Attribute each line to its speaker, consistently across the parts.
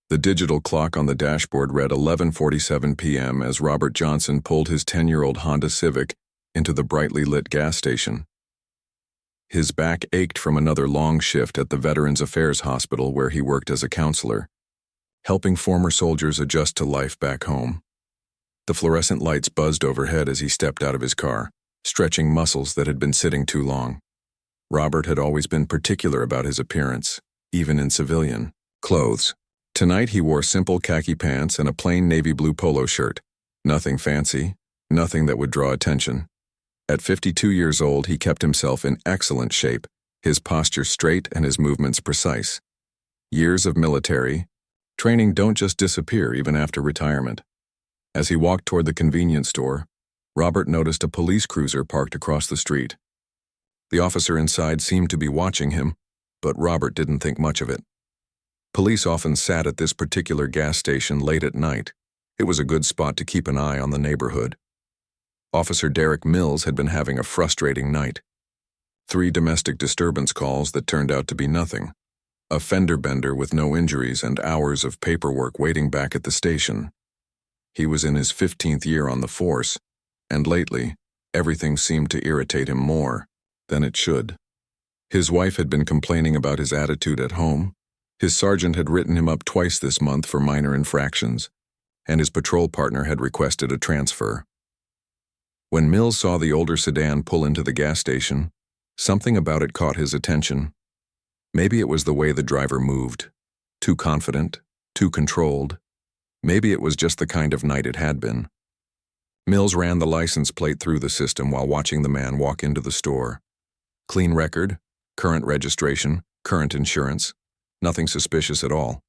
Speaker 1: The digital clock on the dashboard read 11:47 p.m. as Robert Johnson pulled his 10-year-old Honda Civic into the brightly lit gas station. His back ached from another long shift at the Veterans Affairs Hospital where he worked as a counselor, helping former soldiers adjust to life back home. The fluorescent lights buzzed overhead as he stepped out of his car, stretching muscles that had been sitting too long. Robert had always been particular about his appearance, even in civilian clothes. Tonight he wore simple khaki pants and a plain navy blue polo shirt. Nothing fancy, nothing that would draw attention. At 52 years old, he kept himself in excellent shape, his posture straight and his movements precise. Years of military training don't just disappear even after retirement. As he walked toward the convenience store, Robert noticed a police cruiser parked across the street. The officer inside seemed to be watching him, but Robert didn't think much of it. Police often sat at this particular gas station late at night. It was a good spot to keep an eye on the neighborhood. Officer Derek Mills had been having a frustrating night. 3 domestic disturbance calls that turned out to be nothing. A fender bender with no injuries and hours of paperwork waiting back at the station. He was in his 15th year on the force, and lately, everything seemed to irritate him more than it should. His wife had been complaining about his attitude at home. His sergeant had written him up twice this month for minor infractions, and his patrol partner had requested a transfer. When Mills saw the older sedan pull into the gas station, something about it caught his attention. Maybe it was the way the driver moved. Too confident, too controlled. Maybe it was just the kind of night it had been. Mills ran the license plate through the system while watching the man walk into the store. Clean record, current registration, current insurance. Nothing suspicious at all.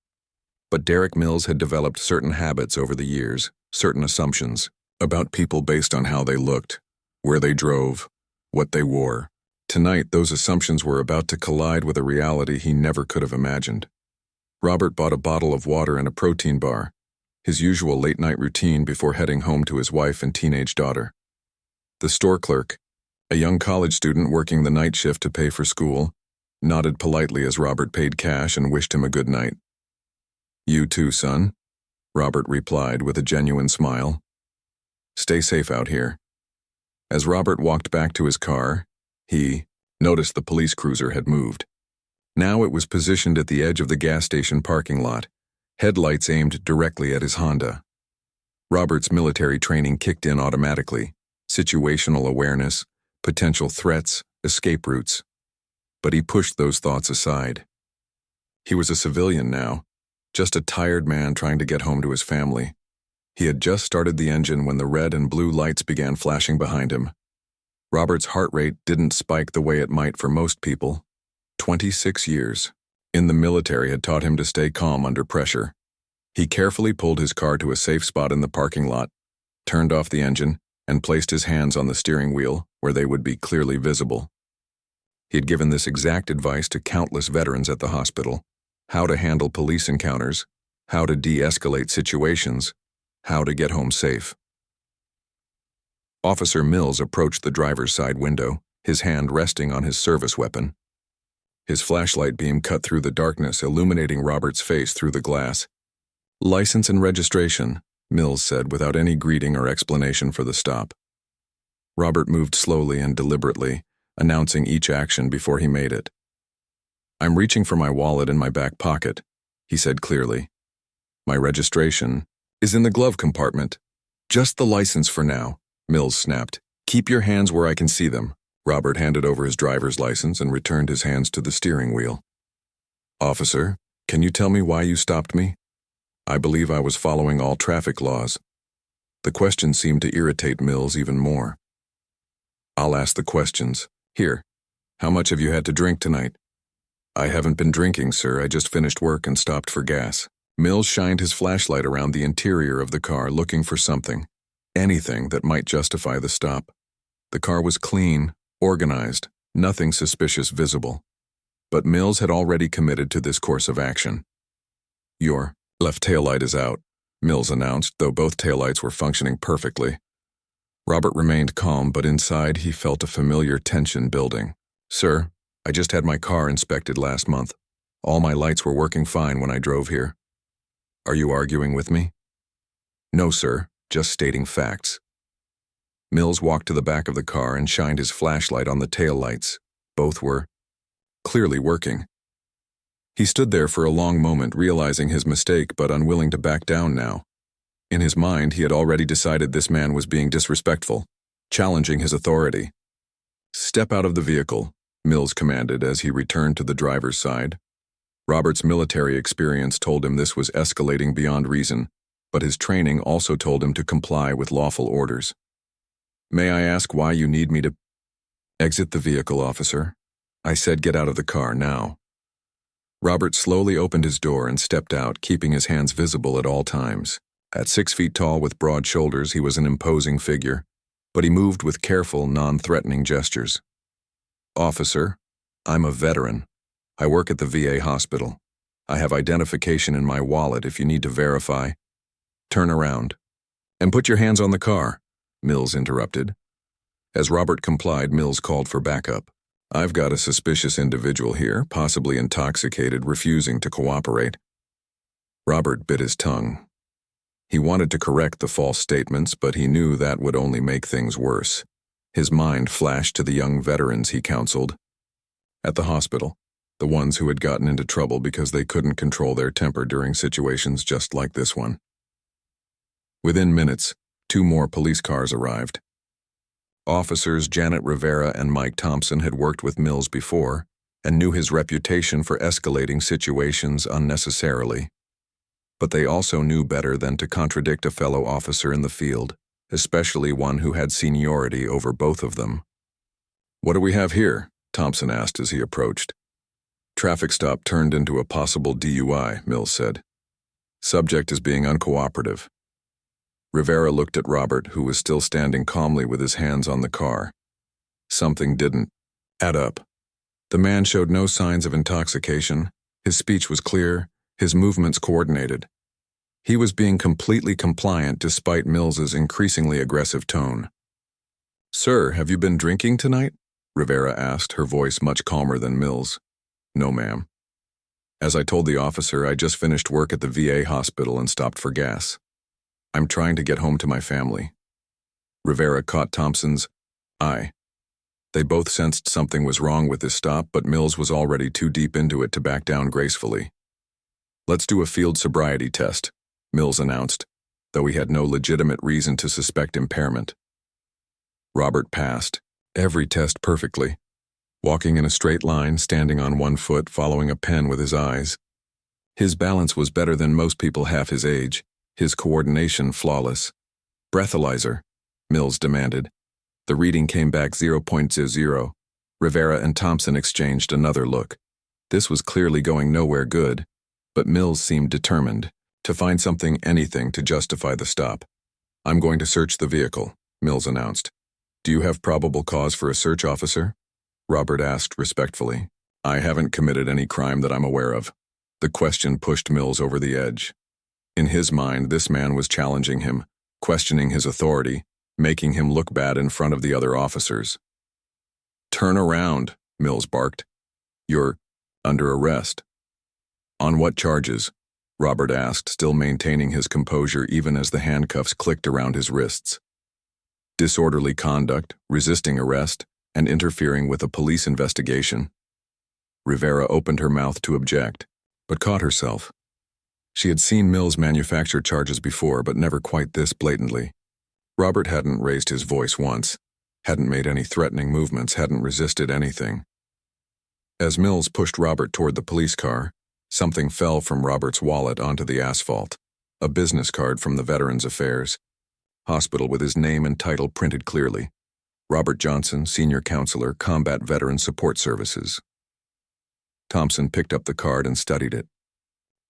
Speaker 1: But Derek Mills had developed certain habits over the years, certain assumptions about people based on how they looked, where they drove, what they wore. Tonight, those assumptions were about to collide with a reality he never could have imagined. Robert bought a bottle of water and a protein bar, his usual late-night routine before heading home to his wife and teenage daughter. The store clerk, a young college student working the night shift to pay for school, nodded politely as Robert paid cash and wished him a good night. "You too, son," Robert replied with a genuine smile. "Stay safe out here." As Robert walked back to his car, he noticed the police cruiser had moved. Now it was positioned at the edge of the gas station parking lot, headlights aimed directly at his Honda. Robert's military training kicked in automatically, situational awareness, potential threats, escape routes. But he pushed those thoughts aside. He was a civilian now, just a tired man trying to get home to his family. He had just started the engine when the red and blue lights began flashing behind him. Robert's heart rate didn't spike the way it might for most people. 26 years in the military had taught him to stay calm under pressure. He carefully pulled his car to a safe spot in the parking lot, turned off the engine, and placed his hands on the steering wheel where they would be clearly visible. He had given this exact advice to countless veterans at the hospital: how to handle police encounters, how to de-escalate situations, how to get home safe. Officer Mills approached the driver's side window, his hand resting on his service weapon. His flashlight beam cut through the darkness, illuminating Robert's face through the glass. "License and registration," Mills said without any greeting or explanation for the stop. Robert moved slowly and deliberately, announcing each action before he made it. "I'm reaching for my wallet in my back pocket," he said clearly. "My registration is in the glove compartment." "Just the license for now," Mills snapped. "Keep your hands where I can see them." Robert handed over his driver's license and returned his hands to the steering wheel. "Officer, can you tell me why you stopped me? I believe I was following all traffic laws." The question seemed to irritate Mills even more. "I'll ask the questions. Here, how much have you had to drink tonight?" "I haven't been drinking, sir. I just finished work and stopped for gas." Mills shined his flashlight around the interior of the car, looking for something, anything that might justify the stop. The car was clean, organized, nothing suspicious visible. But Mills had already committed to this course of action. "Your left taillight is out," Mills announced, though both taillights were functioning perfectly. Robert remained calm, but inside he felt a familiar tension building. "Sir, I just had my car inspected last month. All my lights were working fine when I drove here." Are you arguing with me? No, sir, just stating facts. Mills walked to the back of the car and shined his flashlight on the taillights. Both were clearly working. He stood there for a long moment, realizing his mistake but unwilling to back down now. In his mind, he had already decided this man was being disrespectful, challenging his authority. Step out of the vehicle, Mills commanded as he returned to the driver's side. Robert's military experience told him this was escalating beyond reason, but his training also told him to comply with lawful orders. May I ask why you need me to exit the vehicle, officer? I said get out of the car now. Robert slowly opened his door and stepped out, keeping his hands visible at all times. At 6 feet tall with broad shoulders, he was an imposing figure, but he moved with careful, non-threatening gestures. Officer, I'm a veteran. I work at the VA hospital. I have identification in my wallet if you need to verify. Turn around. And put your hands on the car, Mills interrupted. As Robert complied, Mills called for backup. I've got a suspicious individual here, possibly intoxicated, refusing to cooperate. Robert bit his tongue. He wanted to correct the false statements, but he knew that would only make things worse. His mind flashed to the young veterans he counseled. At the hospital, the ones who had gotten into trouble because they couldn't control their temper during situations just like this one. Within minutes, 2 more police cars arrived. Officers Janet Rivera and Mike Thompson had worked with Mills before and knew his reputation for escalating situations unnecessarily. But they also knew better than to contradict a fellow officer in the field, especially one who had seniority over both of them. What do we have here? Thompson asked as he approached. Traffic stop turned into a possible DUI, Mills said. Subject is being uncooperative. Rivera looked at Robert, who was still standing calmly with his hands on the car. Something didn't add up. The man showed no signs of intoxication. His speech was clear, his movements coordinated. He was being completely compliant despite Mills's increasingly aggressive tone. Sir, have you been drinking tonight? Rivera asked, her voice much calmer than Mills. No, ma'am. As I told the officer, I just finished work at the VA hospital and stopped for gas. I'm trying to get home to my family. Rivera caught Thompson's eye. They both sensed something was wrong with this stop, but Mills was already too deep into it to back down gracefully. Let's do a field sobriety test, Mills announced, though he had no legitimate reason to suspect impairment. Robert passed every test perfectly, walking in a straight line, standing on one foot, following a pen with his eyes. His balance was better than most people half his age, his coordination flawless. Breathalyzer, Mills demanded. The reading came back 0.00. Rivera and Thompson exchanged another look. This was clearly going nowhere good, but Mills seemed determined to find something, anything, to justify the stop. I'm going to search the vehicle, Mills announced. Do you have probable cause for a search, officer? Robert asked respectfully. I haven't committed any crime that I'm aware of. The question pushed Mills over the edge. In his mind, this man was challenging him, questioning his authority, making him look bad in front of the other officers. Turn around, Mills barked. You're under arrest. On what charges? Robert asked, still maintaining his composure even as the handcuffs clicked around his wrists. Disorderly conduct, resisting arrest, and interfering with a police investigation. Rivera opened her mouth to object, but caught herself. She had seen Mills manufacture charges before, but never quite this blatantly. Robert hadn't raised his voice once, hadn't made any threatening movements, hadn't resisted anything. As Mills pushed Robert toward the police car, something fell from Robert's wallet onto the asphalt, a business card from the Veterans Affairs Hospital with his name and title printed clearly. Robert Johnson, Senior Counselor, Combat Veteran Support Services. Thompson picked up the card and studied it.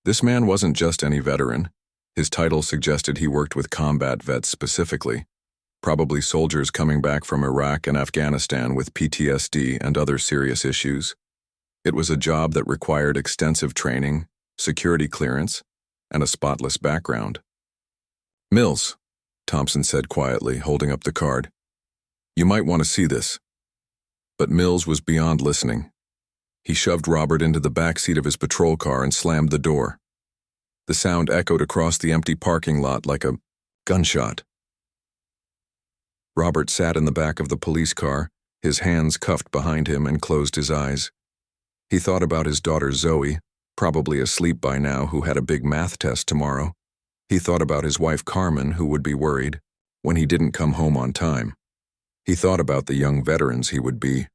Speaker 1: This man wasn't just any veteran. His title suggested he worked with combat vets specifically, probably soldiers coming back from Iraq and Afghanistan with PTSD and other serious issues. It was a job that required extensive training, security clearance, and a spotless background. Mills, Thompson said quietly, holding up the card. You might want to see this. But Mills was beyond listening. He shoved Robert into the back seat of his patrol car and slammed the door. The sound echoed across the empty parking lot like a gunshot. Robert sat in the back of the police car, his hands cuffed behind him, and closed his eyes. He thought about his daughter Zoe, probably asleep by now, who had a big math test tomorrow. He thought about his wife Carmen, who would be worried when he didn't come home on time. He thought about the young veterans he would be.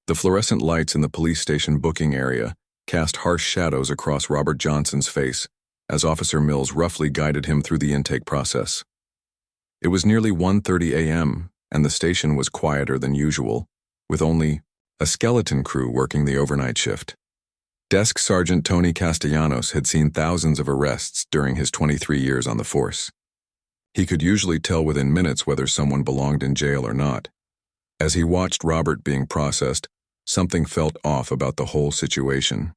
Speaker 1: The fluorescent lights in the police station booking area cast harsh shadows across Robert Johnson's face as Officer Mills roughly guided him through the intake process. It was nearly 1:30 a.m., and the station was quieter than usual, with only a skeleton crew working the overnight shift. Desk Sergeant Tony Castellanos had seen thousands of arrests during his 23 years on the force. He could usually tell within minutes whether someone belonged in jail or not. As he watched Robert being processed, something felt off about the whole situation.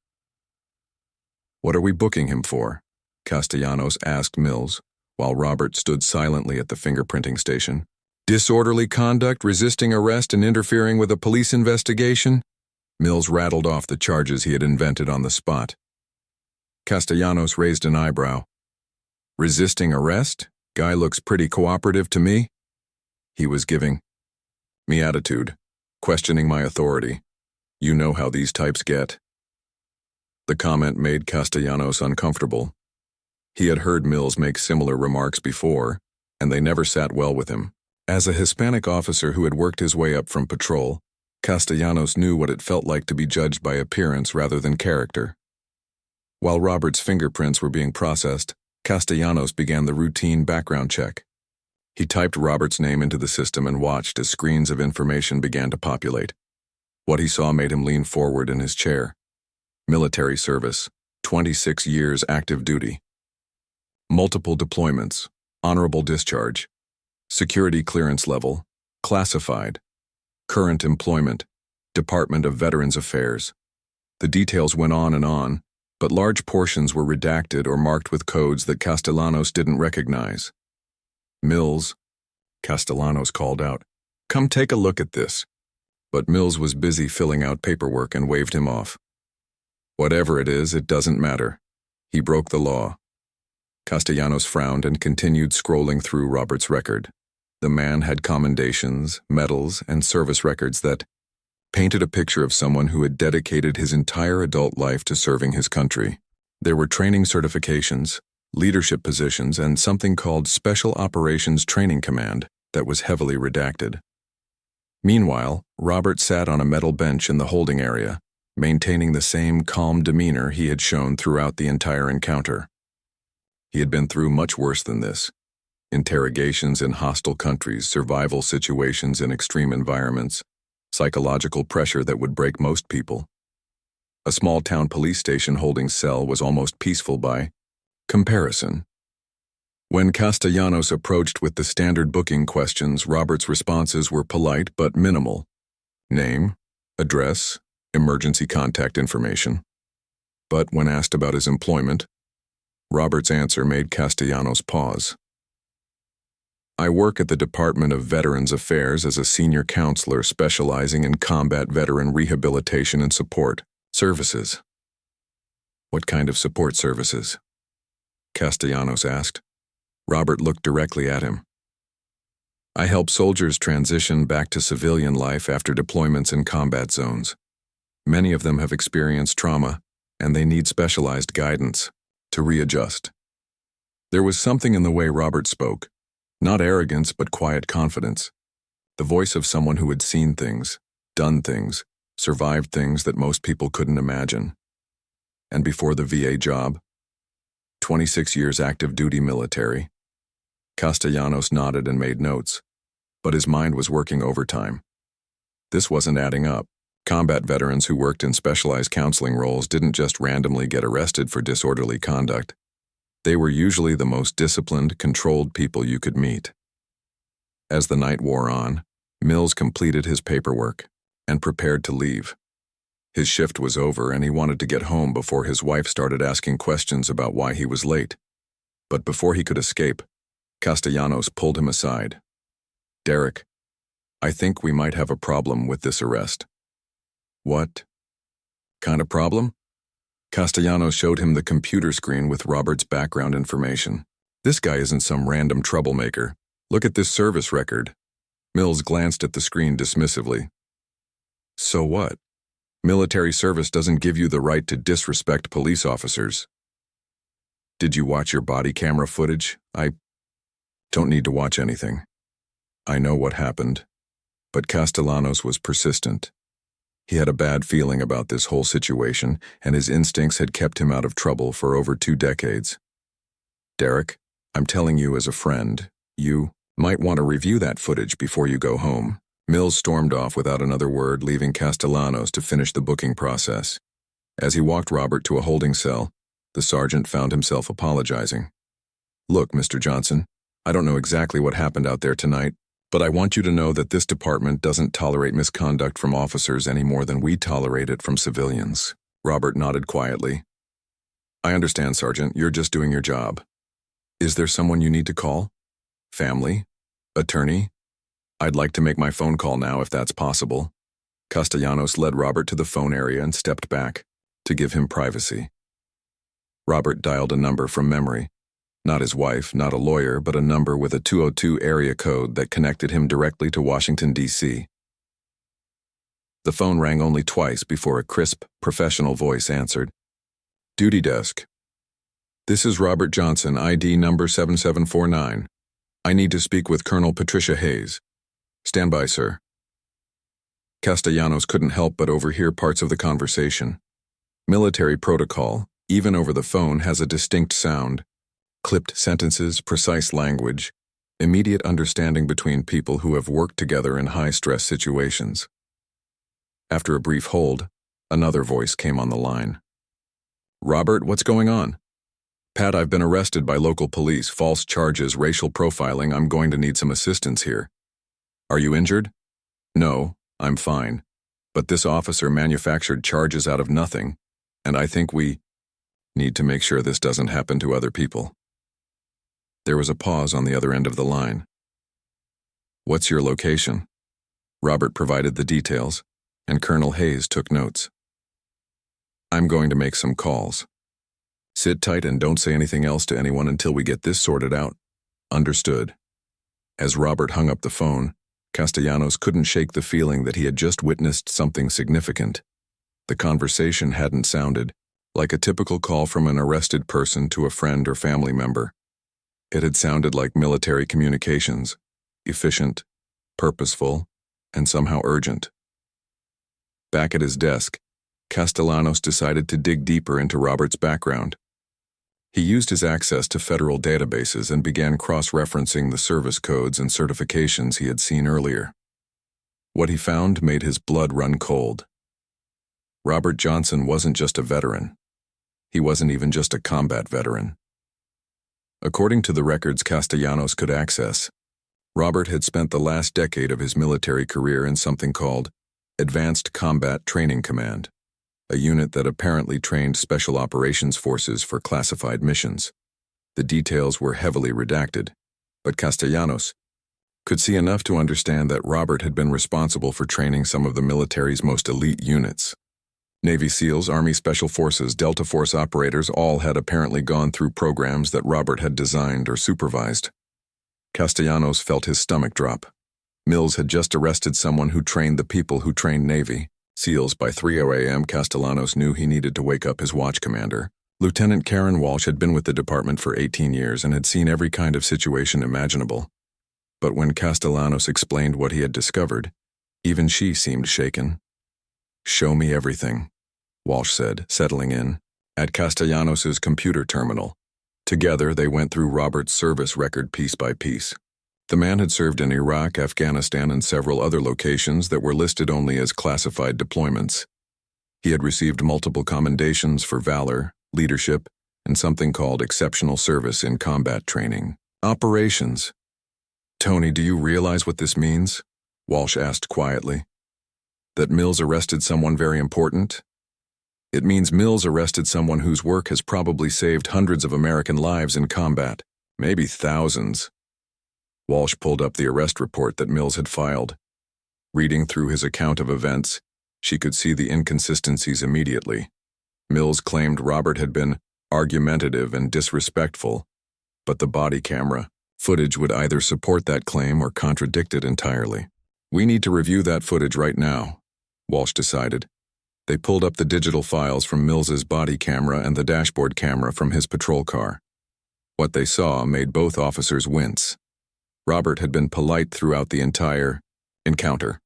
Speaker 1: "What are we booking him for?" Castellanos asked Mills, while Robert stood silently at the fingerprinting station. "Disorderly conduct, resisting arrest, and interfering with a police investigation?" Mills rattled off the charges he had invented on the spot. Castellanos raised an eyebrow. "Resisting arrest? Guy looks pretty cooperative to me." He was giving me attitude, questioning my authority. You know how these types get. The comment made Castellanos uncomfortable. He had heard Mills make similar remarks before, and they never sat well with him. As a Hispanic officer who had worked his way up from patrol, Castellanos knew what it felt like to be judged by appearance rather than character. While Robert's fingerprints were being processed, Castellanos began the routine background check. He typed Robert's name into the system and watched as screens of information began to populate. What he saw made him lean forward in his chair. Military service, 26 years active duty. Multiple deployments, honorable discharge. Security clearance level, classified. Current employment, Department of Veterans Affairs. The details went on, but large portions were redacted or marked with codes that Castellanos didn't recognize. "Mills," Castellanos called out, "come take a look at this." But Mills was busy filling out paperwork and waved him off. "Whatever it is, it doesn't matter. He broke the law." Castellanos frowned and continued scrolling through Robert's record. The man had commendations, medals, and service records that painted a picture of someone who had dedicated his entire adult life to serving his country. There were training certifications, leadership positions, and something called Special Operations Training Command that was heavily redacted. Meanwhile, Robert sat on a metal bench in the holding area, maintaining the same calm demeanor he had shown throughout the entire encounter. He had been through much worse than this. Interrogations in hostile countries, survival situations in extreme environments, psychological pressure that would break most people. A small-town police station holding cell was almost peaceful by comparison. When Castellanos approached with the standard booking questions, Robert's responses were polite but minimal. Name, address, emergency contact information. But when asked about his employment, Robert's answer made Castellanos pause. "I work at the Department of Veterans Affairs as a senior counselor specializing in combat veteran rehabilitation and support services." "What kind of support services?" Castellanos asked. Robert looked directly at him. "I help soldiers transition back to civilian life after deployments in combat zones. Many of them have experienced trauma, and they need specialized guidance to readjust." There was something in the way Robert spoke, not arrogance but quiet confidence, the voice of someone who had seen things, done things, survived things that most people couldn't imagine. And before the VA job, 26 years active duty military. Castellanos nodded and made notes, but his mind was working overtime. This wasn't adding up. Combat veterans who worked in specialized counseling roles didn't just randomly get arrested for disorderly conduct. They were usually the most disciplined, controlled people you could meet. As the night wore on, Mills completed his paperwork and prepared to leave. His shift was over and he wanted to get home before his wife started asking questions about why he was late. But before he could escape, Castellanos pulled him aside. "Derek, I think we might have a problem with this arrest." "What kind of problem?" Castellanos showed him the computer screen with Robert's background information. This guy isn't some random troublemaker. Look at this service record. Mills glanced at the screen dismissively. So what? Military service doesn't give you the right to disrespect police officers. Did you watch your body camera footage? I don't need to watch anything. I know what happened. But Castellanos was persistent. He had a bad feeling about this whole situation, and his instincts had kept him out of trouble for over 2 decades. Derek, I'm telling you as a friend, you might want to review that footage before you go home. Mills stormed off without another word, leaving Castellanos to finish the booking process. As he walked Robert to a holding cell, the sergeant found himself apologizing. Look, Mr. Johnson, I don't know exactly what happened out there tonight, but I want you to know that this department doesn't tolerate misconduct from officers any more than we tolerate it from civilians. Robert nodded quietly. I understand, Sergeant. You're just doing your job. Is there someone you need to call? Family? Attorney? I'd like to make my phone call now if that's possible. Castellanos led Robert to the phone area and stepped back to give him privacy. Robert dialed a number from memory. Not his wife, not a lawyer, but a number with a 202 area code that connected him directly to Washington, D.C. The phone rang only twice before a crisp, professional voice answered. Duty desk. This is Robert Johnson, ID number 7749. I need to speak with Colonel Patricia Hayes. Stand by, sir. Castellanos couldn't help but overhear parts of the conversation. Military protocol, even over the phone, has a distinct sound. Clipped sentences, precise language, immediate understanding between people who have worked together in high-stress situations. After a brief hold, another voice came on the line. Robert, what's going on? Pat, I've been arrested by local police, false charges, racial profiling. I'm going to need some assistance here. Are you injured? No, I'm fine. But this officer manufactured charges out of nothing, and I think we need to make sure this doesn't happen to other people. There was a pause on the other end of the line. What's your location? Robert provided the details, and Colonel Hayes took notes. I'm going to make some calls. Sit tight and don't say anything else to anyone until we get this sorted out. Understood. As Robert hung up the phone, Castellanos couldn't shake the feeling that he had just witnessed something significant. The conversation hadn't sounded like a typical call from an arrested person to a friend or family member. It had sounded like military communications, efficient, purposeful, and somehow urgent. Back at his desk, Castellanos decided to dig deeper into Robert's background. He used his access to federal databases and began cross-referencing the service codes and certifications he had seen earlier. What he found made his blood run cold. Robert Johnson wasn't just a veteran. He wasn't even just a combat veteran. According to the records Castellanos could access, Robert had spent the last decade of his military career in something called Advanced Combat Training Command, a unit that apparently trained special operations forces for classified missions. The details were heavily redacted, but Castellanos could see enough to understand that Robert had been responsible for training some of the military's most elite units. Navy SEALs, Army Special Forces, Delta Force operators all had apparently gone through programs that Robert had designed or supervised. Castellanos felt his stomach drop. Mills had just arrested someone who trained the people who trained Navy SEALs. By 3:00 a.m., Castellanos knew he needed to wake up his watch commander. Lieutenant Karen Walsh had been with the department for 18 years and had seen every kind of situation imaginable. But when Castellanos explained what he had discovered, even she seemed shaken. Show me everything, Walsh said, settling in at Castellanos' computer terminal. Together, they went through Robert's service record piece by piece. The man had served in Iraq, Afghanistan, and several other locations that were listed only as classified deployments. He had received multiple commendations for valor, leadership, and something called exceptional service in combat training. Operations. Tony, do you realize what this means? Walsh asked quietly. That Mills arrested someone very important? It means Mills arrested someone whose work has probably saved hundreds of American lives in combat, maybe thousands. Walsh pulled up the arrest report that Mills had filed. Reading through his account of events, she could see the inconsistencies immediately. Mills claimed Robert had been argumentative and disrespectful, but the body camera footage would either support that claim or contradict it entirely. We need to review that footage right now, Walsh decided. They pulled up the digital files from Mills's body camera and the dashboard camera from his patrol car. What they saw made both officers wince. Robert had been polite throughout the entire encounter.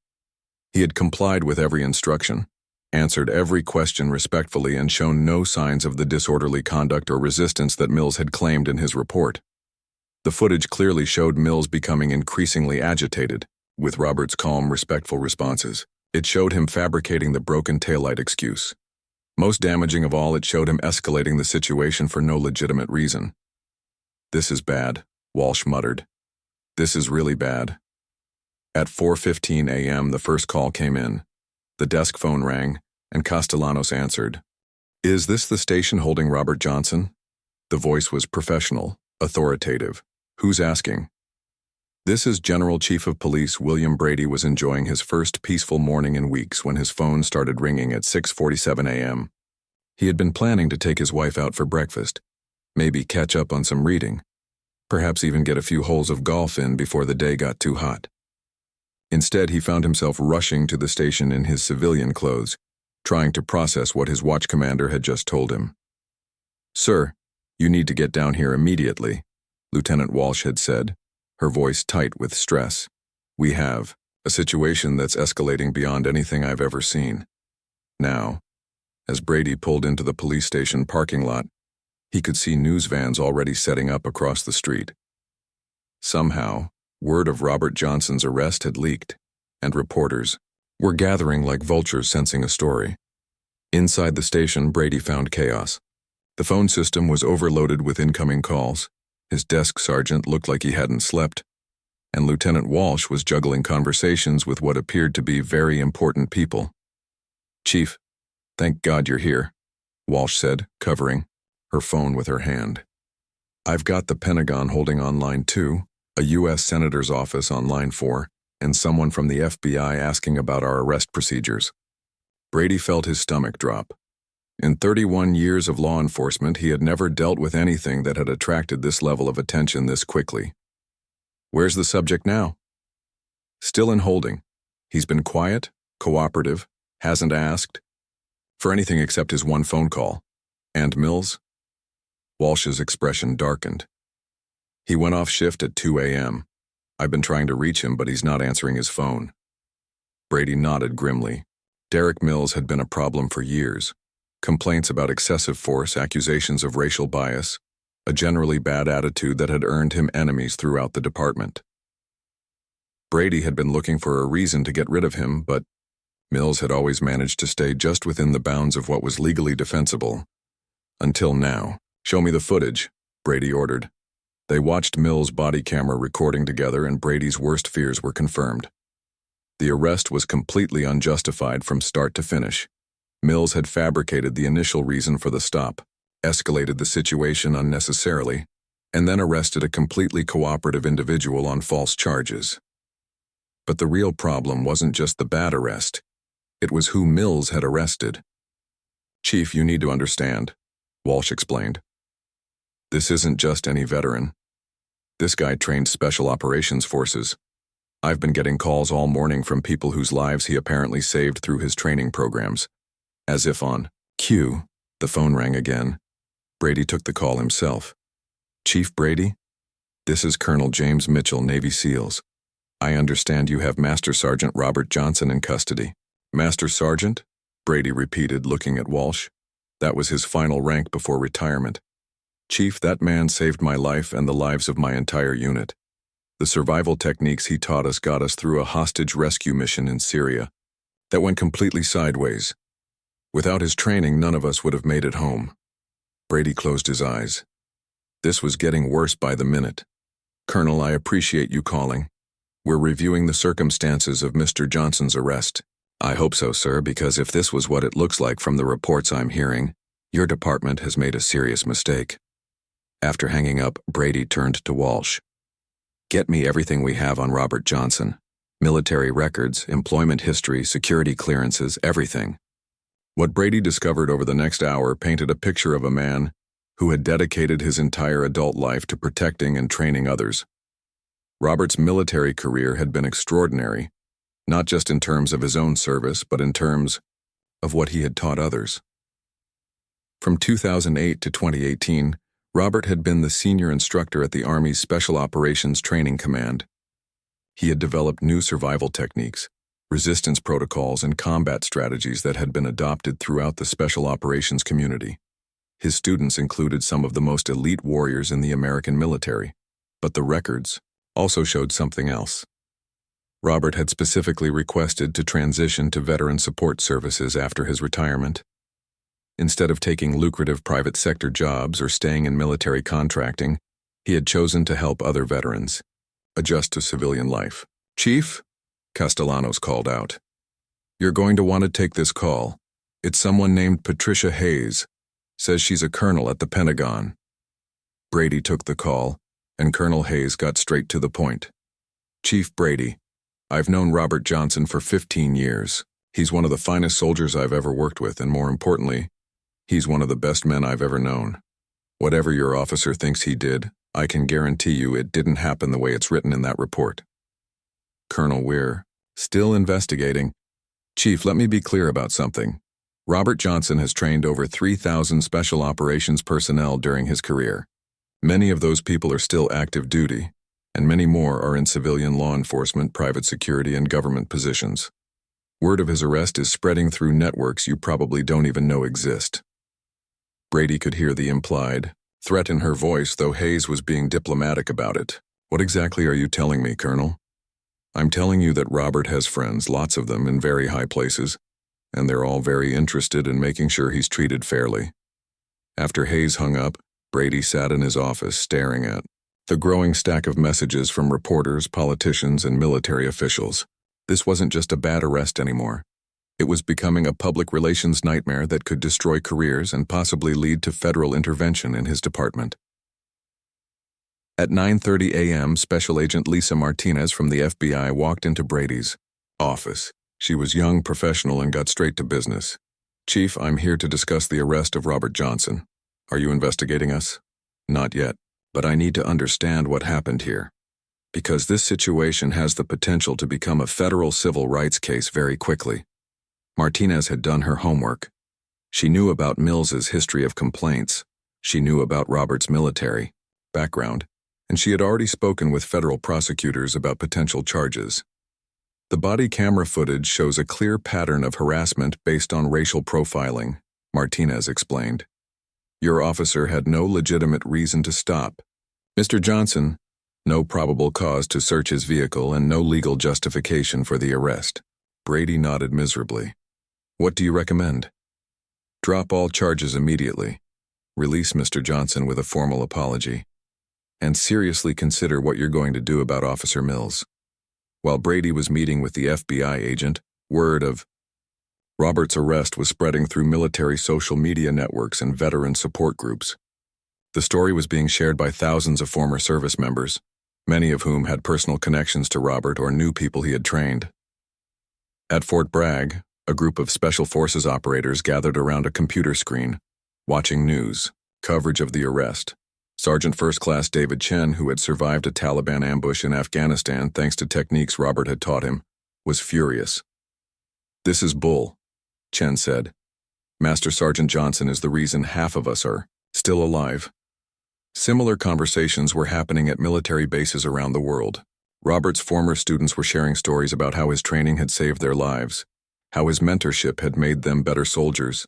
Speaker 1: He had complied with every instruction, answered every question respectfully, and shown no signs of the disorderly conduct or resistance that Mills had claimed in his report. The footage clearly showed Mills becoming increasingly agitated, with Robert's calm, respectful responses. It showed him fabricating the broken taillight excuse. Most damaging of all, it showed him escalating the situation for no legitimate reason. "This is bad," Walsh muttered. "This is really bad." At 4:15 a.m., the first call came in. The desk phone rang, and Castellanos answered. "Is this the station holding Robert Johnson?" The voice was professional, authoritative. "Who's asking?" "This is General Chief of Police William Brady was enjoying his first peaceful morning in weeks when his phone started ringing at 6:47 a.m. He had been planning to take his wife out for breakfast, maybe catch up on some reading, perhaps even get a few holes of golf in before the day got too hot. Instead, he found himself rushing to the station in his civilian clothes, trying to process what his watch commander had just told him. "Sir, you need to get down here immediately," Lieutenant Walsh had said, her voice tight with stress. "We have a situation that's escalating beyond anything I've ever seen." Now, as Brady pulled into the police station parking lot, he could see news vans already setting up across the street. Somehow, word of Robert Johnson's arrest had leaked, and reporters were gathering like vultures sensing a story. Inside the station, Brady found chaos. The phone system was overloaded with incoming calls. His desk sergeant looked like he hadn't slept, and Lieutenant Walsh was juggling conversations with what appeared to be very important people. "Chief, thank God you're here," Walsh said, covering her phone with her hand. "I've got the Pentagon holding on line 2, a U.S. Senator's office on line 4, and someone from the FBI asking about our arrest procedures." Brady felt his stomach drop. In 31 years of law enforcement, he had never dealt with anything that had attracted this level of attention this quickly. "Where's the subject now?" "Still in holding. He's been quiet, cooperative, hasn't asked for anything except his one phone call." "And Mills?" Walsh's expression darkened. "He went off shift at 2 a.m. I've been trying to reach him, but he's not answering his phone." Brady nodded grimly. Derek Mills had been a problem for years. Complaints about excessive force, accusations of racial bias, a generally bad attitude that had earned him enemies throughout the department. Brady had been looking for a reason to get rid of him, but Mills had always managed to stay just within the bounds of what was legally defensible. Until now. "Show me the footage," Brady ordered. They watched Mills' body camera recording together, and Brady's worst fears were confirmed. The arrest was completely unjustified from start to finish. Mills had fabricated the initial reason for the stop, escalated the situation unnecessarily, and then arrested a completely cooperative individual on false charges. But the real problem wasn't just the bad arrest. It was who Mills had arrested. "Chief, you need to understand," Walsh explained. "This isn't just any veteran. This guy trained Special Operations Forces. I've been getting calls all morning from people whose lives he apparently saved through his training programs." As if on cue, the phone rang again. Brady took the call himself. "Chief Brady? This is Colonel James Mitchell, Navy SEALs. I understand you have Master Sergeant Robert Johnson in custody." "Master Sergeant?" Brady repeated, looking at Walsh. That was his final rank before retirement. "Chief, that man saved my life and the lives of my entire unit. The survival techniques he taught us got us through a hostage rescue mission in Syria that went completely sideways. Without his training, none of us would have made it home." Brady closed his eyes. This was getting worse by the minute. "Colonel, I appreciate you calling. We're reviewing the circumstances of Mr. Johnson's arrest." "I hope so, sir, because if this was what it looks like from the reports I'm hearing, your department has made a serious mistake." After hanging up, Brady turned to Walsh. "Get me everything we have on Robert Johnson. Military records, employment history, security clearances, everything. What Brady discovered over the next hour painted a picture of a man who had dedicated his entire adult life to protecting and training others. Robert's military career had been extraordinary, not just in terms of his own service, but in terms of what he had taught others. From 2008 to 2018, Robert had been the senior instructor at the Army's Special Operations Training Command. He had developed new survival techniques, resistance protocols, and combat strategies that had been adopted throughout the special operations community. His students included some of the most elite warriors in the American military, but the records also showed something else. Robert had specifically requested to transition to veteran support services after his retirement. Instead of taking lucrative private sector jobs or staying in military contracting, he had chosen to help other veterans adjust to civilian life. "Chief," Castellanos called out, "you're going to want to take this call. It's someone named Patricia Hayes. Says she's a colonel at the Pentagon." Brady took the call, and Colonel Hayes got straight to the point. "Chief Brady, I've known Robert Johnson for 15 years. He's one of the finest soldiers I've ever worked with, and more importantly, he's one of the best men I've ever known. Whatever your officer thinks he did, I can guarantee you it didn't happen the way it's written in that report." Colonel Weir, still investigating, "Chief, let me be clear about something. Robert Johnson has trained over 3,000 special operations personnel during his career. Many of those people are still active duty, and many more are in civilian law enforcement, private security, and government positions. Word of his arrest is spreading through networks you probably don't even know exist." Brady could hear the implied threat in her voice, though Hayes was being diplomatic about it. "What exactly are you telling me, Colonel?" "I'm telling you that Robert has friends, lots of them, in very high places, and they're all very interested in making sure he's treated fairly." After Hayes hung up, Brady sat in his office staring at the growing stack of messages from reporters, politicians, and military officials. This wasn't just a bad arrest anymore. It was becoming a public relations nightmare that could destroy careers and possibly lead to federal intervention in his department. At 9:30 a.m., Special Agent Lisa Martinez from the FBI walked into Brady's office. She was young, professional, and got straight to business. "Chief, I'm here to discuss the arrest of Robert Johnson. Are you investigating us?" "Not yet, but I need to understand what happened here, because this situation has the potential to become a federal civil rights case very quickly." Martinez had done her homework. She knew about Mills's history of complaints. She knew about Robert's military background, and she had already spoken with federal prosecutors about potential charges. "The body camera footage shows a clear pattern of harassment based on racial profiling," Martinez explained. "Your officer had no legitimate reason to stop Mr. Johnson, no probable cause to search his vehicle, and no legal justification for the arrest." Brady nodded miserably. "What do you recommend?" "Drop all charges immediately. Release Mr. Johnson with a formal apology. And seriously consider what you're going to do about Officer Mills." While Brady was meeting with the FBI agent, word of Robert's arrest was spreading through military social media networks and veteran support groups. The story was being shared by thousands of former service members, many of whom had personal connections to Robert or knew people he had trained. At Fort Bragg, a group of Special Forces operators gathered around a computer screen, watching news coverage of the arrest. Sergeant First Class David Chen, who had survived a Taliban ambush in Afghanistan thanks to techniques Robert had taught him, was furious. "This is bull," Chen said. "Master Sergeant Johnson is the reason half of us are still alive." Similar conversations were happening at military bases around the world. Robert's former students were sharing stories about how his training had saved their lives, how his mentorship had made them better soldiers,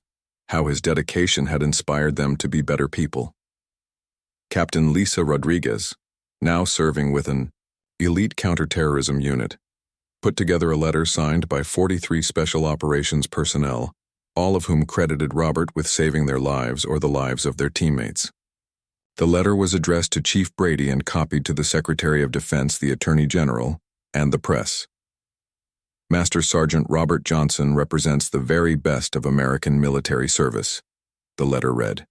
Speaker 1: how his dedication had inspired them to be better people. Captain Lisa Rodriguez, now serving with an elite counterterrorism unit, put together a letter signed by 43 special operations personnel, all of whom credited Robert with saving their lives or the lives of their teammates. The letter was addressed to Chief Brady and copied to the Secretary of Defense, the Attorney General, and the press. "Master Sergeant Robert Johnson represents the very best of American military service," the letter read.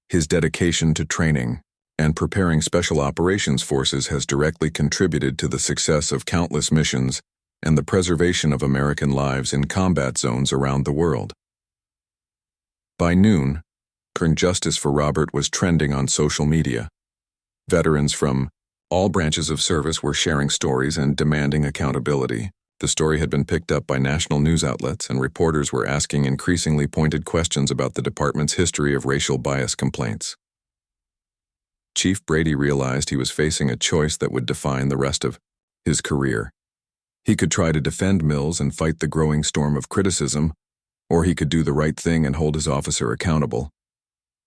Speaker 1: "His dedication to training and preparing special operations forces has directly contributed to the success of countless missions and the preservation of American lives in combat zones around the world. By noon, Justice for Robert was trending on social media. Veterans from all branches of service were sharing stories and demanding accountability. The story had been picked up by national news outlets, and reporters were asking increasingly pointed questions about the department's history of racial bias complaints. Chief Brady realized he was facing a choice that would define the rest of his career. He could try to defend Mills and fight the growing storm of criticism, or he could do the right thing and hold his officer accountable.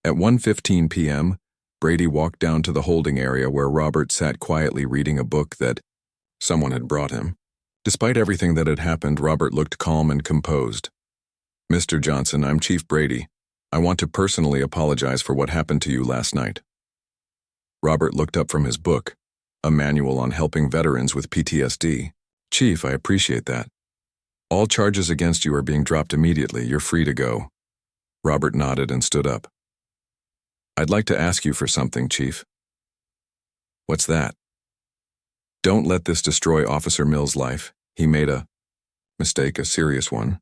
Speaker 1: At 1:15 p.m., Brady walked down to the holding area where Robert sat quietly reading a book that someone had brought him. Despite everything that had happened, Robert looked calm and composed. "Mr. Johnson, I'm Chief Brady. I want to personally apologize for what happened to you last night." Robert looked up from his book, a manual on helping veterans with PTSD. "Chief, I appreciate that. All charges against you are being dropped immediately. You're free to go." Robert nodded and stood up. "I'd like to ask you for something, Chief." "What's that?" "Don't let this destroy Officer Mills' life. He made a mistake, a serious one,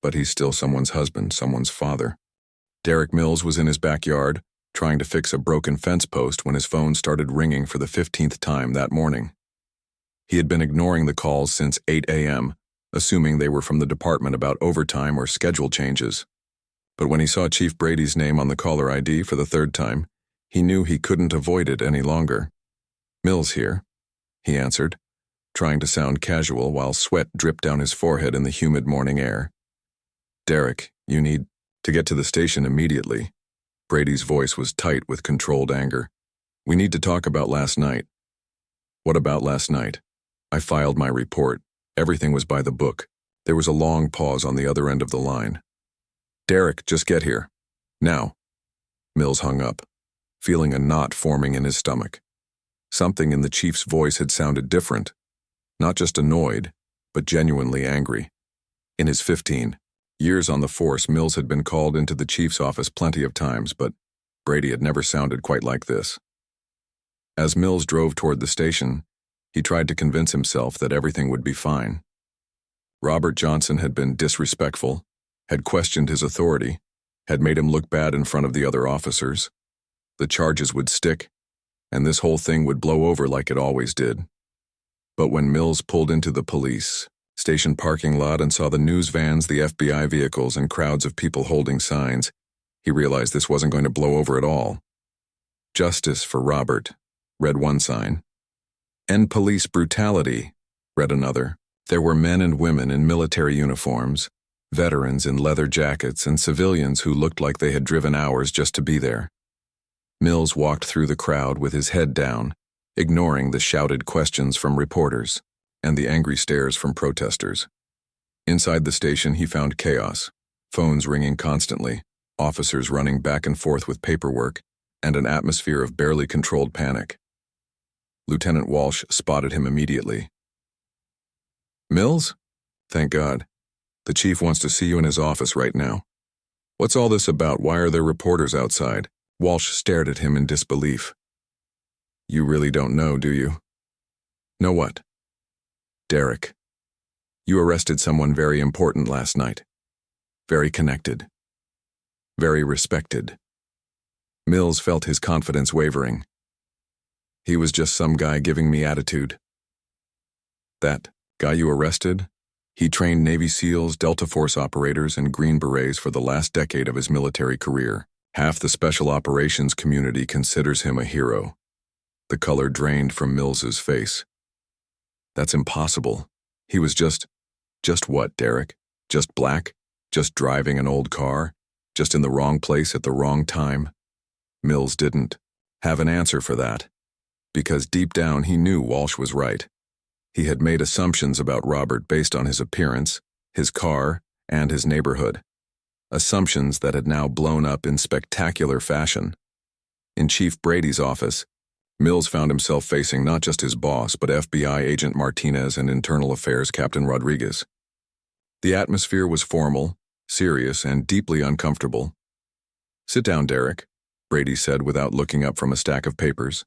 Speaker 1: but he's still someone's husband, someone's father." Derek Mills was in his backyard, trying to fix a broken fence post when his phone started ringing for the 15th time that morning. He had been ignoring the calls since 8 a.m., assuming they were from the department about overtime or schedule changes. But when he saw Chief Brady's name on the caller ID for the third time, he knew he couldn't avoid it any longer. "Mills here," he answered, trying to sound casual while sweat dripped down his forehead in the humid morning air. "Derek, you need to get to the station immediately." Brady's voice was tight with controlled anger. "We need to talk about last night." "What about last night?" "I filed my report. Everything was by the book." There was a long pause on the other end of the line. "Derek, just get here. Now." Mills hung up, feeling a knot forming in his stomach. Something in the chief's voice had sounded different, not just annoyed, but genuinely angry. In his 15 years on the force, Mills had been called into the chief's office plenty of times, but Brady had never sounded quite like this. As Mills drove toward the station, he tried to convince himself that everything would be fine. Robert Johnson had been disrespectful, had questioned his authority, had made him look bad in front of the other officers. The charges would stick, and this whole thing would blow over like it always did. But when Mills pulled into the police station parking lot and saw the news vans, the FBI vehicles, and crowds of people holding signs, he realized this wasn't going to blow over at all. "Justice for Robert," read one sign. "End police brutality," read another. There were men and women in military uniforms, veterans in leather jackets, and civilians who looked like they had driven hours just to be there. Mills walked through the crowd with his head down, ignoring the shouted questions from reporters and the angry stares from protesters. Inside the station, he found chaos, phones ringing constantly, officers running back and forth with paperwork, and an atmosphere of barely controlled panic. Lieutenant Walsh spotted him immediately. "Mills? Thank God. The chief wants to see you in his office right now." "What's all this about? Why are there reporters outside?" Walsh stared at him in disbelief. "You really don't know, do you?" "Know what?" "Derek, you arrested someone very important last night. Very connected. Very respected." Mills felt his confidence wavering. "He was just some guy giving me attitude." "That guy you arrested? He trained Navy SEALs, Delta Force operators, and Green Berets for the last decade of his military career. Half the special operations community considers him a hero." The color drained from Mills's face. "That's impossible. He was just what, Derek? Just black? Just driving an old car? Just in the wrong place at the wrong time?" Mills didn't have an answer for that, because deep down he knew Walsh was right. He had made assumptions about Robert based on his appearance, his car, and his neighborhood. Assumptions that had now blown up in spectacular fashion. In Chief Brady's office, Mills found himself facing not just his boss, but FBI Agent Martinez and Internal Affairs Captain Rodriguez. The atmosphere was formal, serious, and deeply uncomfortable. "Sit down, Derek," Brady said without looking up from a stack of papers.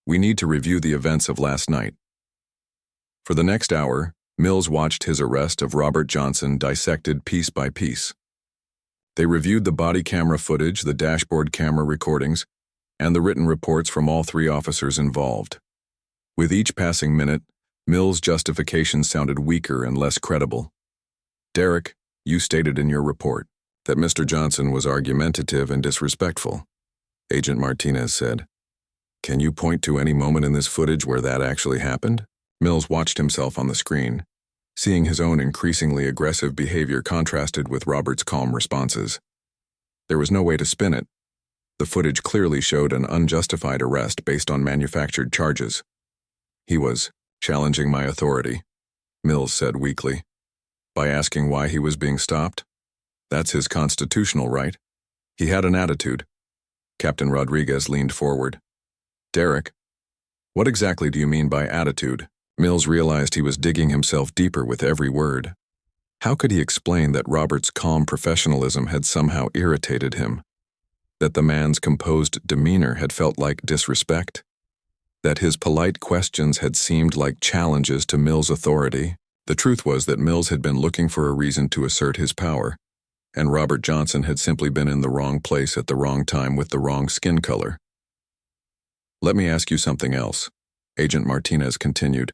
Speaker 1: "We need to review the events of last night." For the next hour, Mills watched his arrest of Robert Johnson dissected piece by piece. They reviewed the body camera footage, the dashboard camera recordings, and the written reports from all three officers involved. With each passing minute, Mills' justification sounded weaker and less credible. "Derek, you stated in your report that Mr. Johnson was argumentative and disrespectful," Agent Martinez said. "Can you point to any moment in this footage where that actually happened?" Mills watched himself on the screen, seeing his own increasingly aggressive behavior contrasted with Robert's calm responses. There was no way to spin it. The footage clearly showed an unjustified arrest based on manufactured charges. "He was challenging my authority," Mills said weakly, "by asking why he was being stopped. That's his constitutional right. He had an attitude." Captain Rodriguez leaned forward. "Derek, what exactly do you mean by attitude?" Mills realized he was digging himself deeper with every word. How could he explain that Robert's calm professionalism had somehow irritated him? That the man's composed demeanor had felt like disrespect? That his polite questions had seemed like challenges to Mills' authority? The truth was that Mills had been looking for a reason to assert his power, and Robert Johnson had simply been in the wrong place at the wrong time with the wrong skin color. "Let me ask you something else," Agent Martinez continued.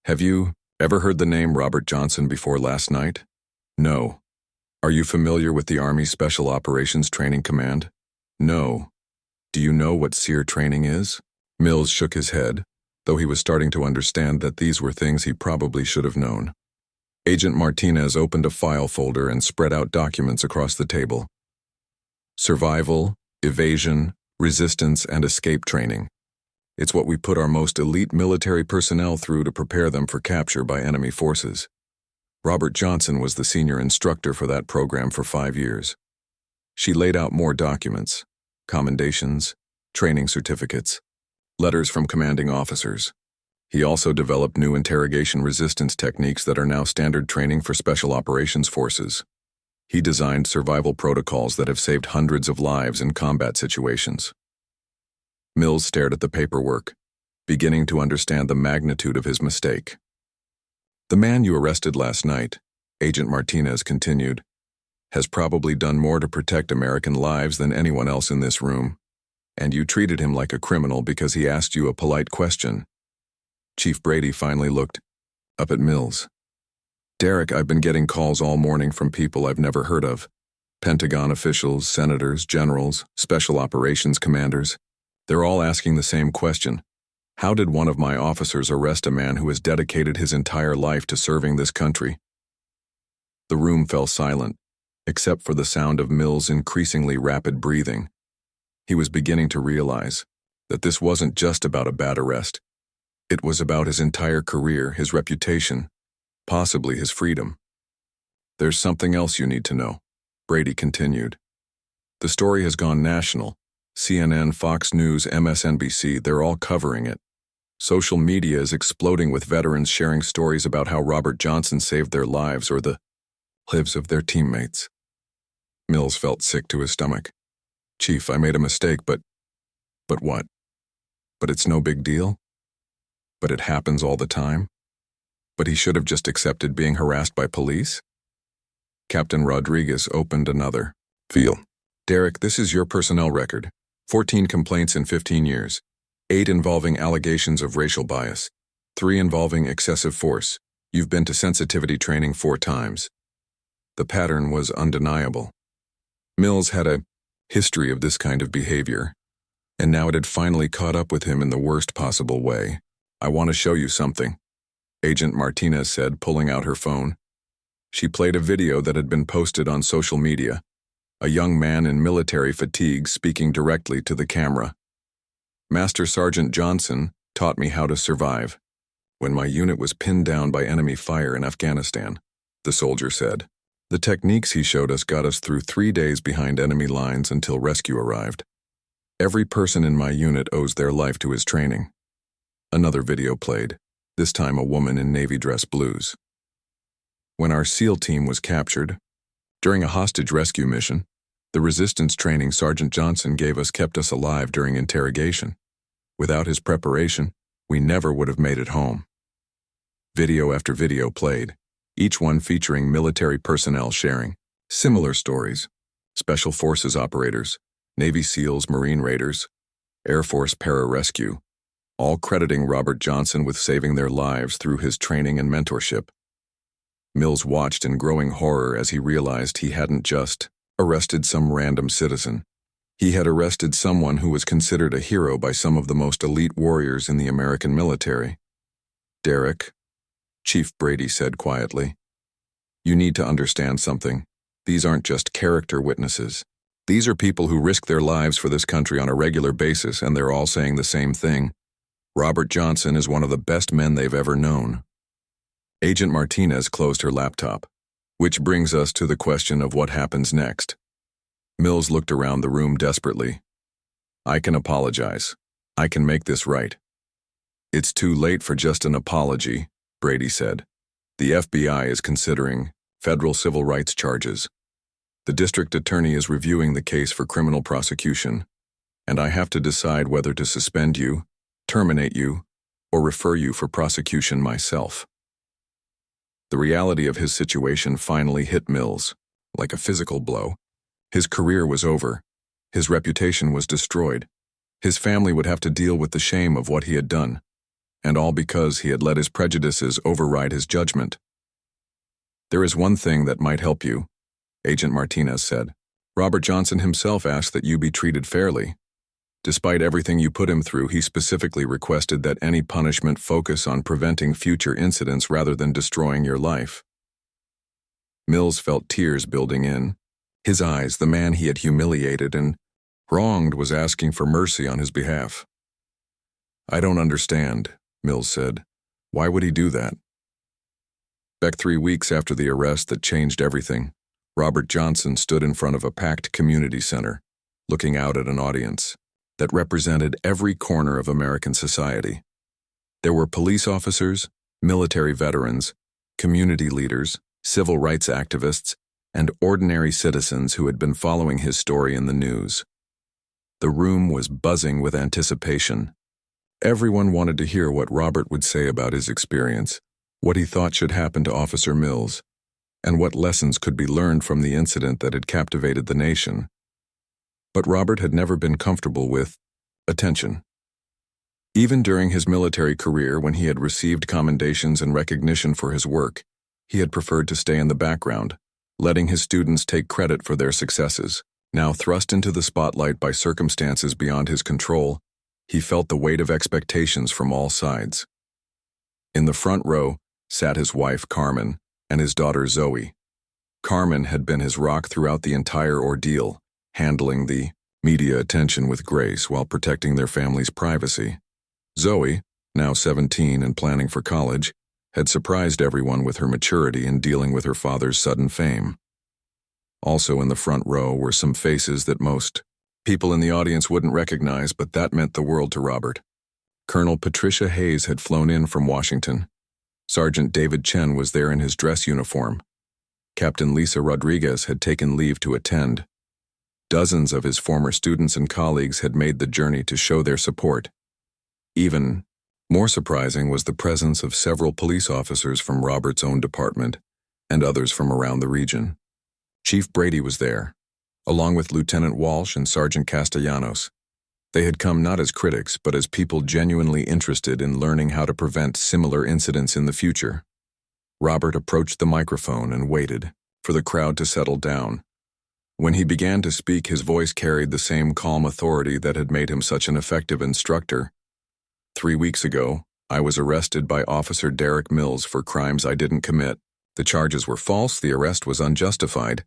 Speaker 1: "Have you ever heard the name Robert Johnson before last night?" "No." "Are you familiar with the Army Special Operations Training Command?" "No." "Do you know what SEER training is?" Mills shook his head, though he was starting to understand that these were things he probably should have known. Agent Martinez opened a file folder and spread out documents across the table. "Survival, evasion, resistance, and escape training. It's what we put our most elite military personnel through to prepare them for capture by enemy forces. Robert Johnson was the senior instructor for that program for 5 years. She laid out more documents, commendations, training certificates, letters from commanding officers. He also developed new interrogation resistance techniques that are now standard training for special operations forces. He designed survival protocols that have saved hundreds of lives in combat situations." Mills stared at the paperwork, beginning to understand the magnitude of his mistake. "The man you arrested last night," Agent Martinez continued, "has probably done more to protect American lives than anyone else in this room, and you treated him like a criminal because he asked you a polite question." Chief Brady finally looked up at Mills. "Derek, I've been getting calls all morning from people I've never heard of. Pentagon officials, senators, generals, special operations commanders. They're all asking the same question. How did one of my officers arrest a man who has dedicated his entire life to serving this country?" The room fell silent, except for the sound of Mills' increasingly rapid breathing. He was beginning to realize that this wasn't just about a bad arrest. It was about his entire career, his reputation, possibly his freedom. "There's something else you need to know," Brady continued. "The story has gone national. CNN, Fox News, MSNBC, they're all covering it. Social media is exploding with veterans sharing stories about how Robert Johnson saved their lives or the lives of their teammates." Mills felt sick to his stomach. "Chief, I made a mistake, but what? But it's no big deal? But it happens all the time? But he should have just accepted being harassed by police?" Captain Rodriguez opened another file. "Derek, this is your personnel record. 14 complaints in 15 years. 8 involving allegations of racial bias. 3 involving excessive force. You've been to sensitivity training 4 times. The pattern was undeniable. Mills had a history of this kind of behavior, and now it had finally caught up with him in the worst possible way. "I want to show you something," Agent Martinez said, pulling out her phone. She played a video that had been posted on social media. A young man in military fatigues speaking directly to the camera. "Master Sergeant Johnson taught me how to survive when my unit was pinned down by enemy fire in Afghanistan," the soldier said. "The techniques he showed us got us through 3 days behind enemy lines until rescue arrived. Every person in my unit owes their life to his training." Another video played, this time a woman in navy dress blues. "When our SEAL team was captured, during a hostage rescue mission, the resistance training Sergeant Johnson gave us kept us alive during interrogation. Without his preparation, we never would have made it home." Video after video played, each one featuring military personnel sharing Similar stories: Special Forces operators, Navy SEALs, Marine Raiders, Air Force pararescue, all crediting Robert Johnson with saving their lives through his training and mentorship. Mills watched in growing horror as he realized he hadn't just arrested some random citizen. He had arrested someone who was considered a hero by some of the most elite warriors in the American military. "Derek," Chief Brady said quietly, "you need to understand something. These aren't just character witnesses. These are people who risk their lives for this country on a regular basis, and they're all saying the same thing. Robert Johnson is one of the best men they've ever known." Agent Martinez closed her laptop, which brings us to the question of what happens next. Mills looked around the room desperately. "I can apologize. I can make this right." "It's too late for just an apology," Brady said. "The FBI is considering federal civil rights charges. The district attorney is reviewing the case for criminal prosecution, and I have to decide whether to suspend you, terminate you, or refer you for prosecution myself." The reality of his situation finally hit Mills, like a physical blow. His career was over. His reputation was destroyed. His family would have to deal with the shame of what he had done, and all because he had let his prejudices override his judgment. "There is one thing that might help you," Agent Martinez said. "Robert Johnson himself asked that you be treated fairly. Despite everything you put him through, he specifically requested that any punishment focus on preventing future incidents rather than destroying your life." Mills felt tears building in. His eyes, the man he had humiliated and wronged, was asking for mercy on his behalf. "I don't understand," Mills said. "Why would he do that?" Back 3 weeks after the arrest that changed everything, Robert Johnson stood in front of a packed community center, looking out at an audience that represented every corner of American society. There were police officers, military veterans, community leaders, civil rights activists, and ordinary citizens who had been following his story in the news. The room was buzzing with anticipation. Everyone wanted to hear what Robert would say about his experience, what he thought should happen to Officer Mills, and what lessons could be learned from the incident that had captivated the nation. But Robert had never been comfortable with attention. Even during his military career, when he had received commendations and recognition for his work, he had preferred to stay in the background, letting his students take credit for their successes. Now thrust into the spotlight by circumstances beyond his control, he felt the weight of expectations from all sides. In the front row sat his wife, Carmen, and his daughter, Zoe. Carmen had been his rock throughout the entire ordeal, handling the media attention with grace while protecting their family's privacy. Zoe, now 17 and planning for college, had surprised everyone with her maturity in dealing with her father's sudden fame. Also in the front row were some faces that most people in the audience wouldn't recognize, but that meant the world to Robert. Colonel Patricia Hayes had flown in from Washington. Sergeant David Chen was there in his dress uniform. Captain Lisa Rodriguez had taken leave to attend. Dozens of his former students and colleagues had made the journey to show their support. Even more surprising was the presence of several police officers from Robert's own department and others from around the region. Chief Brady was there, along with Lieutenant Walsh and Sergeant Castellanos. They had come not as critics, but as people genuinely interested in learning how to prevent similar incidents in the future. Robert approached the microphone and waited for the crowd to settle down. When he began to speak, his voice carried the same calm authority that had made him such an effective instructor. 3 weeks ago, I was arrested by Officer Derek Mills for crimes I didn't commit. The charges were false, the arrest was unjustified,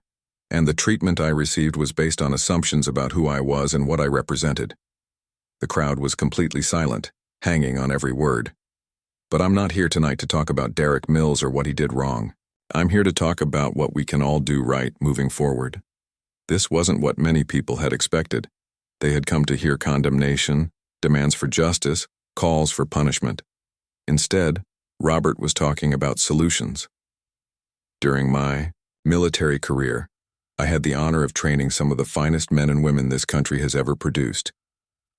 Speaker 1: and the treatment I received was based on assumptions about who I was and what I represented. The crowd was completely silent, hanging on every word. But I'm not here tonight to talk about Derek Mills or what he did wrong. I'm here to talk about what we can all do right moving forward. This wasn't what many people had expected. They had come to hear condemnation, demands for justice, calls for punishment. Instead, Robert was talking about solutions. During my military career, I had the honor of training some of the finest men and women this country has ever produced.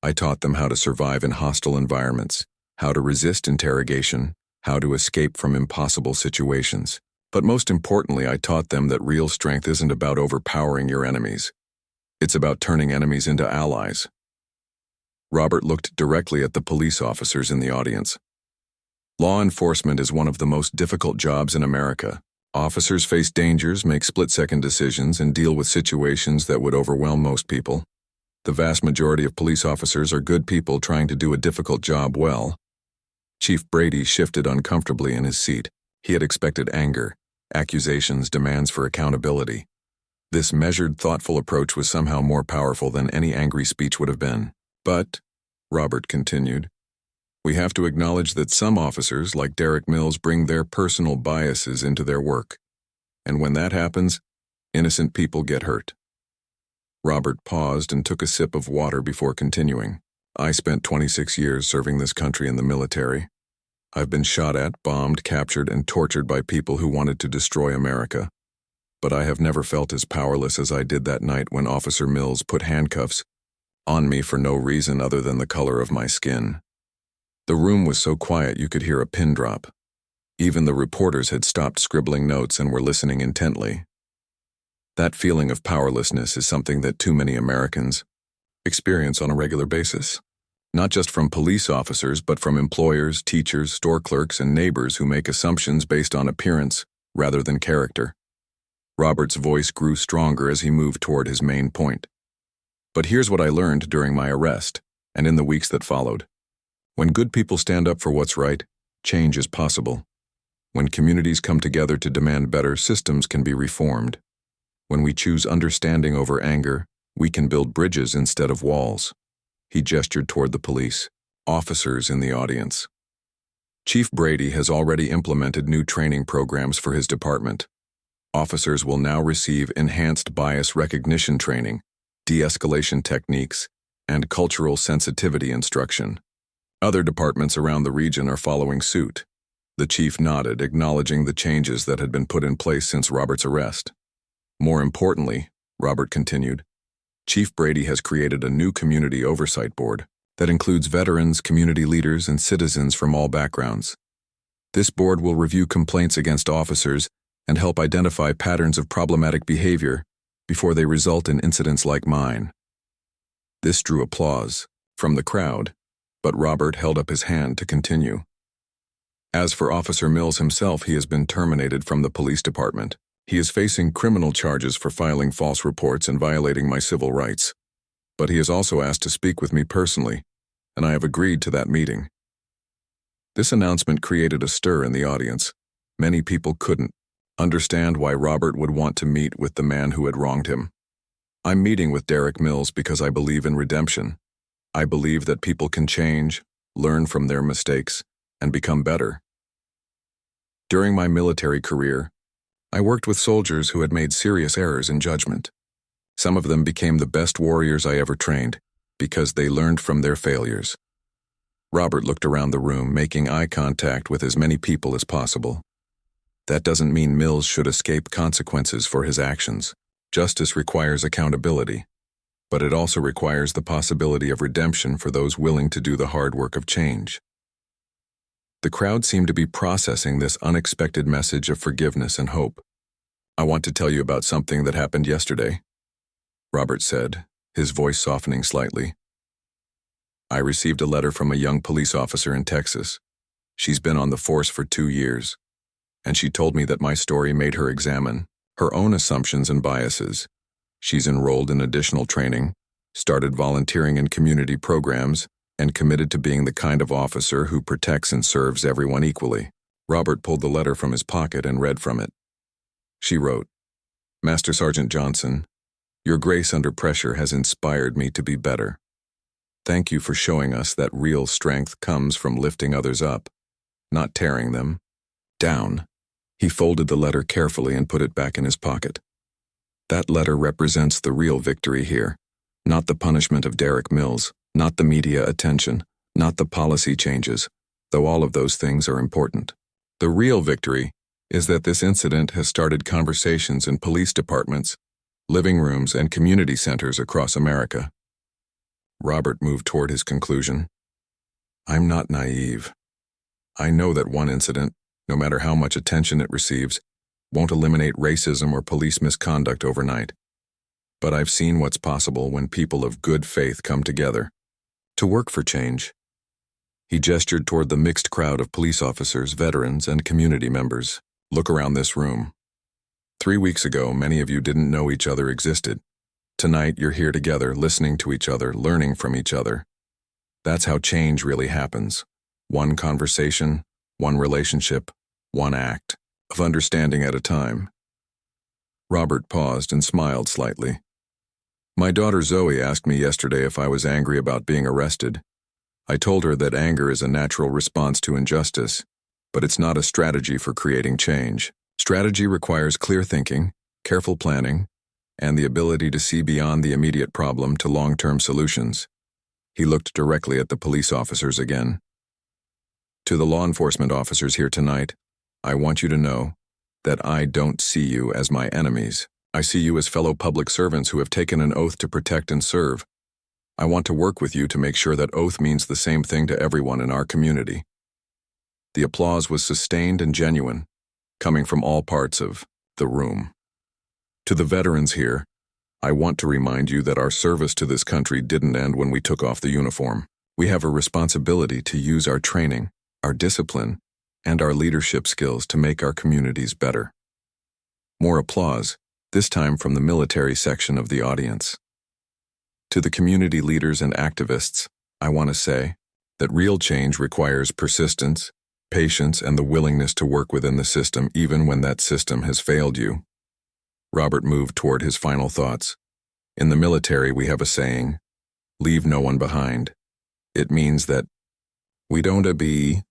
Speaker 1: I taught them how to survive in hostile environments, how to resist interrogation, how to escape from impossible situations. But most importantly, I taught them that real strength isn't about overpowering your enemies. It's about turning enemies into allies. Robert looked directly at the police officers in the audience. Law enforcement is one of the most difficult jobs in America. Officers face dangers, make split-second decisions, and deal with situations that would overwhelm most people. The vast majority of police officers are good people trying to do a difficult job well. Chief Brady shifted uncomfortably in his seat. He had expected anger, accusations, demands for accountability. This measured, thoughtful approach was somehow more powerful than any angry speech would have been. But, Robert continued, we have to acknowledge that some officers, like Derek Mills, bring their personal biases into their work. And when that happens, innocent people get hurt. Robert paused and took a sip of water before continuing. I spent 26 years serving this country in the military. I've been shot at, bombed, captured, and tortured by people who wanted to destroy America. But I have never felt as powerless as I did that night when Officer Mills put handcuffs on me for no reason other than the color of my skin. The room was so quiet you could hear a pin drop. Even the reporters had stopped scribbling notes and were listening intently. That feeling of powerlessness is something that too many Americans experience on a regular basis. Not just from police officers, but from employers, teachers, store clerks, and neighbors who make assumptions based on appearance rather than character. Robert's voice grew stronger as he moved toward his main point. But here's what I learned during my arrest and in the weeks that followed. When good people stand up for what's right, change is possible. When communities come together to demand better, systems can be reformed. When we choose understanding over anger, we can build bridges instead of walls. He gestured toward the police officers in the audience. Chief Brady has already implemented new training programs for his department. Officers will now receive enhanced bias recognition training, de-escalation techniques, and cultural sensitivity instruction. Other departments around the region are following suit. The chief nodded, acknowledging the changes that had been put in place since Robert's arrest. More importantly, Robert continued, Chief Brady has created a new community oversight board that includes veterans, community leaders, and citizens from all backgrounds. This board will review complaints against officers and help identify patterns of problematic behavior before they result in incidents like mine. This drew applause from the crowd, but Robert held up his hand to continue. As for Officer Mills himself, he has been terminated from the police department. He is facing criminal charges for filing false reports and violating my civil rights. But he has also asked to speak with me personally, and I have agreed to that meeting. This announcement created a stir in the audience. Many people couldn't understand why Robert would want to meet with the man who had wronged him. I'm meeting with Derek Mills because I believe in redemption. I believe that people can change, learn from their mistakes, and become better. During my military career, I worked with soldiers who had made serious errors in judgment. Some of them became the best warriors I ever trained because they learned from their failures. Robert looked around the room, making eye contact with as many people as possible. That doesn't mean Mills should escape consequences for his actions. Justice requires accountability, but it also requires the possibility of redemption for those willing to do the hard work of change. The crowd seemed to be processing this unexpected message of forgiveness and hope. I want to tell you about something that happened yesterday, Robert said, his voice softening slightly. I received a letter from a young police officer in Texas. She's been on the force for 2 years, and she told me that my story made her examine her own assumptions and biases. She's enrolled in additional training, started volunteering in community programs, and committed to being the kind of officer who protects and serves everyone equally. Robert pulled the letter from his pocket and read from it. She wrote, Master Sergeant Johnson, your grace under pressure has inspired me to be better. Thank you for showing us that real strength comes from lifting others up, not tearing them down. He folded the letter carefully and put it back in his pocket. That letter represents the real victory here, not the punishment of Derek Mills, not the media attention, not the policy changes, though all of those things are important. The real victory is that this incident has started conversations in police departments, living rooms, and community centers across America. Robert moved toward his conclusion. I'm not naive. I know that one incident, no matter how much attention it receives, won't eliminate racism or police misconduct overnight. But I've seen what's possible when people of good faith come together to work for change. He gestured toward the mixed crowd of police officers, veterans, and community members. Look around this room. 3 weeks ago, many of you didn't know each other existed. Tonight, you're here together, listening to each other, learning from each other. That's how change really happens. One conversation, one relationship, one act of understanding at a time. Robert paused and smiled slightly. My daughter Zoe asked me yesterday if I was angry about being arrested. I told her that anger is a natural response to injustice, but it's not a strategy for creating change. Strategy requires clear thinking, careful planning, and the ability to see beyond the immediate problem to long-term solutions. He looked directly at the police officers again. To the law enforcement officers here tonight, I want you to know that I don't see you as my enemies. I see you as fellow public servants who have taken an oath to protect and serve. I want to work with you to make sure that oath means the same thing to everyone in our community. The applause was sustained and genuine, coming from all parts of the room. To the veterans here, I want to remind you that our service to this country didn't end when we took off the uniform. We have a responsibility to use our training, our discipline, and our leadership skills to make our communities better. More applause, this time from the military section of the audience. To the community leaders and activists, I want to say that real change requires persistence, patience, and the willingness to work within the system even when that system has failed you. Robert moved toward his final thoughts. In the military, we have a saying, leave no one behind. It means that we don't be